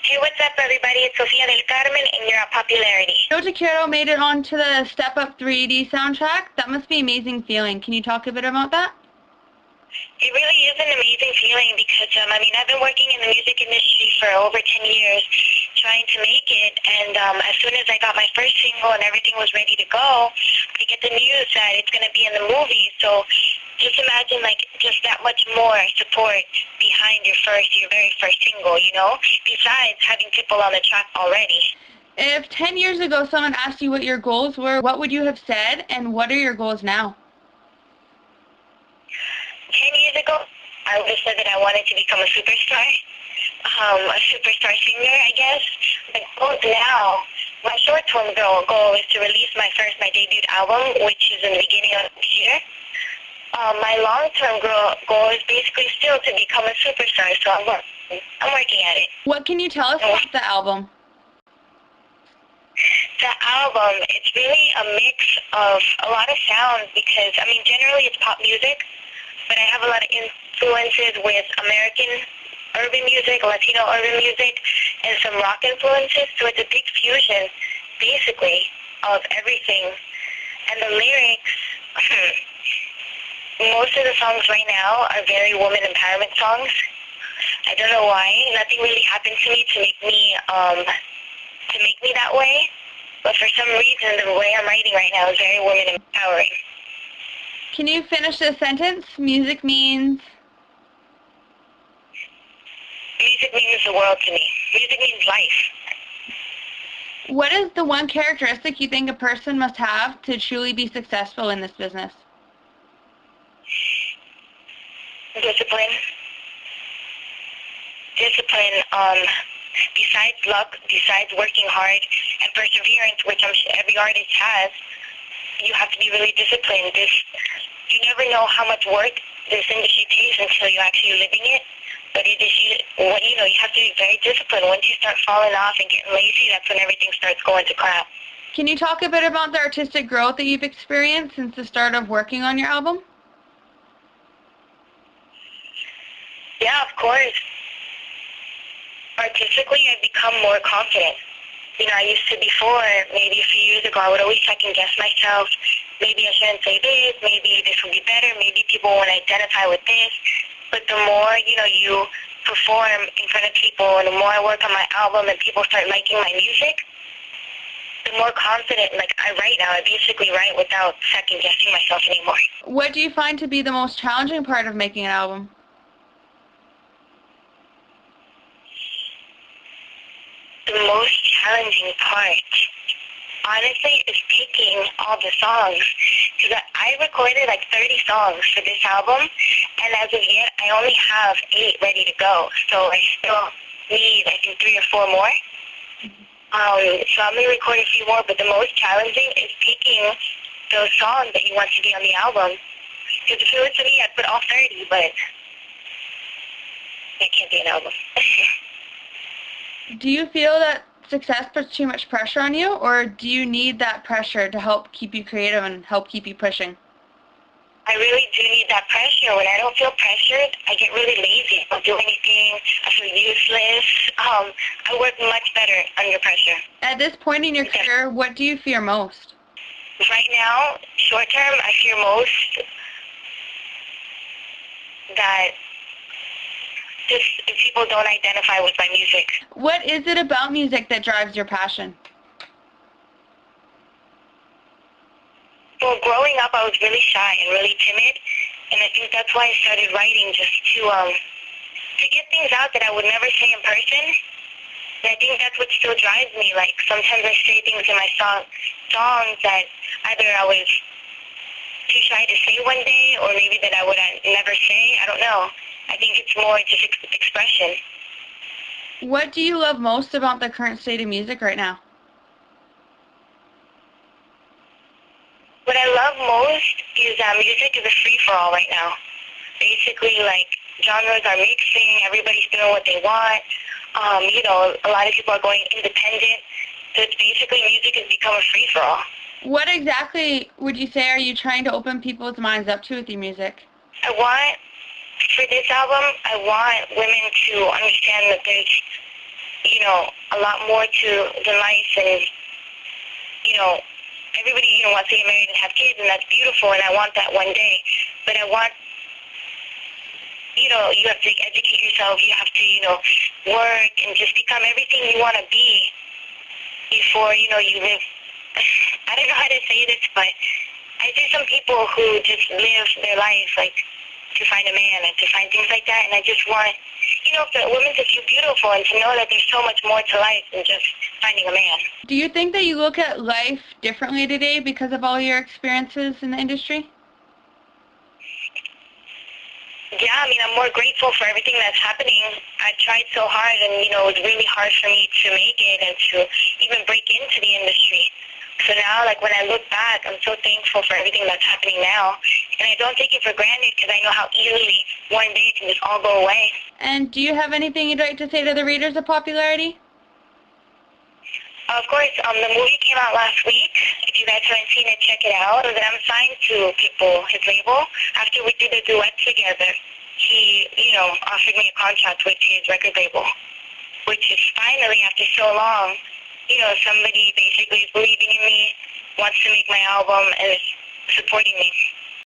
Hey, what's up, everybody? It's Sophia Del Carmen, and you're at Popularity. Yo Te Quiero made it onto the Step Up 3D soundtrack. That must be an amazing feeling. Can you talk a bit about that? It really is an amazing feeling because, I've been working in the music industry for over 10 years trying to make it, and as soon as I got my first single and everything was ready to go, I get the news that it's going to be in the movie. So just imagine, just that much more support behind your very first single, besides having people on the track already. If 10 years ago someone asked you what your goals were, what would you have said, and what are your goals now? 10 years ago, I would have said that I wanted to become a superstar, a superstar singer, I guess. But goals now, my short-term goal is to release my debut album, which is in the beginning of this year. My long-term goal is basically still to become a superstar, so I'm working at it. What can you tell us about the album? The album, it's really a mix of a lot of sounds because, generally it's pop music, but I have a lot of influences with American urban music, Latino urban music, and some rock influences, so it's a big fusion, basically, of everything. And the lyrics, most of the songs right now are very woman empowerment songs. I don't know why. Nothing really happened to me to make me that way. But for some reason, the way I'm writing right now is very woman empowering. Can you finish this sentence? Music means the world to me. Music means life. What is the one characteristic you think a person must have to truly be successful in this business? Discipline. Besides luck, besides working hard and perseverance, which I'm sure every artist has, you have to be really disciplined. You never know how much work this industry takes until you're actually living it. But you have to be very disciplined. Once you start falling off and getting lazy, that's when everything starts going to crap. Can you talk a bit about the artistic growth that you've experienced since the start of working on your album? Yeah, of course. Artistically, I've become more confident. I used to before, maybe a few years ago, I would always second guess myself. Maybe I shouldn't say this. Maybe this would be better. Maybe people won't identify with this. But the more, you perform in front of people and the more I work on my album and people start liking my music, the more confident, I write now. I basically write without second guessing myself anymore. What do you find to be the most challenging part of making an album? The most challenging part, honestly, is picking all the songs. Because I recorded 30 songs for this album, and as of yet, I only have 8 ready to go. So I still need, I think, 3 or 4 more. So I'm going to record a few more, but the most challenging is picking those songs that you want to be on the album. Because if it was to me, I'd put all 30, but that can't be an album. Do you feel that success puts too much pressure on you, or do you need that pressure to help keep you creative and help keep you pushing? I really do need that pressure. When I don't feel pressured, I get really lazy. I don't do anything. I feel useless. I work much better under pressure. At this point in your career, what do you fear most? Right now, short term, I fear most that just if people don't identify with my music. What is it about music that drives your passion? Well, growing up, I was really shy and really timid, and I think that's why I started writing, just to get things out that I would never say in person. And I think that's what still drives me. Sometimes I say things in my songs that either I was too shy to say one day, or maybe that I would never say. I don't know. I think it's more just expression. What do you love most about the current state of music right now? What I love most is that music is a free-for-all right now. Basically, genres are mixing, everybody's doing what they want. A lot of people are going independent. So it's basically music has become a free-for-all. What exactly would you say are you trying to open people's minds up to with your music? For this album, I want women to understand that a lot more to the life, and, everybody, wants to get married and have kids, and that's beautiful, and I want that one day. But I want, you have to educate yourself, you have to, work and just become everything you want to be before, you live. I don't know how to say this, but I see some people who just live their life, like, to find a man and to find things like that, and I just want, for women to feel beautiful and to know that there's so much more to life than just finding a man. Do you think that you look at life differently today because of all your experiences in the industry? Yeah, I'm more grateful for everything that's happening. I tried so hard, and, it was really hard for me to make it and to even break into the industry. So now, like, when I look back, I'm so thankful for everything that's happening now. And I don't take it for granted because I know how easily one day it can just all go away. And do you have anything you'd like to say to the readers of Popularity? Of course, the movie came out last week. If you guys haven't seen it, check it out. That I'm signed to People, his label. After we did a duet together, he, offered me a contract with his record label, which is finally, after so long, somebody basically is believing in me, wants to make my album, and is supporting me.